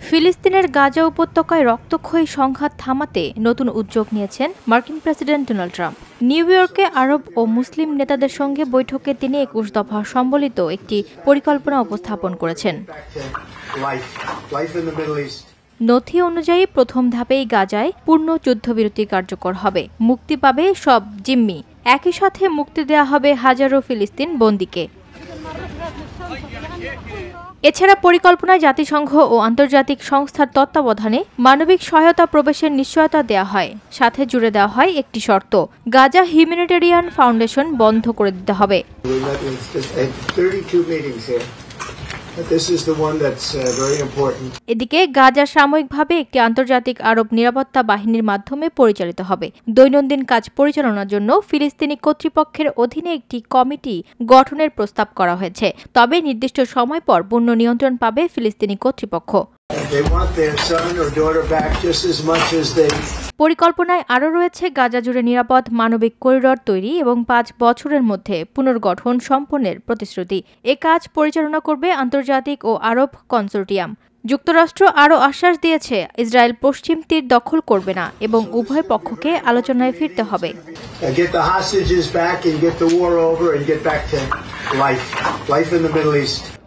ফিলিস্তিনের গাজা উপত্যকায় রক্তক্ষয়ী সংঘাত থামাতে নতুন উদ্যোগ নিয়েছেন মার্কিন প্রেসিডেন্ট ডোনাল্ড ট্রাম্প। নিউ ইয়র্কে আরব ও মুসলিম নেতাদের সঙ্গে বৈঠকে তিনি ২১ দফা সম্বলিত একটি পরিকল্পনা উপস্থাপন করেছেন। নথি অনুযায়ী প্রথম ধাপেই গাজায় পূর্ণ যুদ্ধবিরতি কার্যকর হবে, মুক্তি পাবে সব জিম্মি, একই সাথে মুক্তি দেওয়া হবে হাজারো ফিলিস্তিন বন্দীকে। এছাড়া পরিকল্পনায় জাতিসংঘ ও আন্তর্জাতিক সংস্থার তত্ত্বাবধানে মানবিক সহায়তা প্রবেশের নিশ্চয়তা দেওয়া হয়, সাথে জুড়ে দেওয়া হয় একটি শর্ত: গাজা হিউম্যানিটেরিয়ান ফাউন্ডেশন বন্ধ করে দিতে হবে। এদিকে গাজা সাময়িকভাবে একটি আন্তর্জাতিক আরব নিরাপত্তা বাহিনীর মাধ্যমে পরিচালিত হবে। দৈনন্দিন কাজ পরিচালনার জন্য ফিলিস্তিনি কর্তৃপক্ষের অধীনে একটি কমিটি গঠনের প্রস্তাব করা হয়েছে, তবে নির্দিষ্ট সময় পর পূর্ণ নিয়ন্ত্রণ পাবে ফিলিস্তিনি কর্তৃপক্ষ। পরিকল্পনায় আরও রয়েছে গাজা জুড়ে নিরাপদ মানবিক করিডর তৈরি এবং ৫ বছরের মধ্যে পুনর্গঠন সম্পন্নের প্রতিশ্রুতি। এ কাজ পরিচালনা করবে আন্তর্জাতিক ও আরব কনসোর্টিয়াম। যুক্তরাষ্ট্র আরও আশ্বাস দিয়েছে ইসরায়েল পশ্চিম তীর দখল করবে না এবং উভয় পক্ষকে আলোচনায় ফিরতে হবে।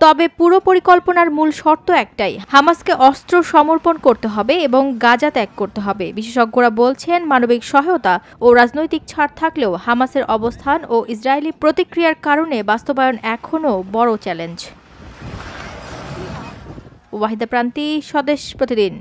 তবে পুরো পরিকল্পনার মূল শর্ত একটাই: হামাসকে অস্ত্র সমর্পণ করতে হবে এবং গাজা ত্যাগ করতে হবে। বিশেষজ্ঞরা বলছেন, মানবিক সহায়তা ও রাজনৈতিক ছাড় থাকলেও হামাসের অবস্থান ও ইসরায়েলি প্রতিক্রিয়ার কারণে বাস্তবায়ন এখনও বড় চ্যালেঞ্জ। ওয়াহিদা প্রান্তি, স্বদেশ প্রতিদিন।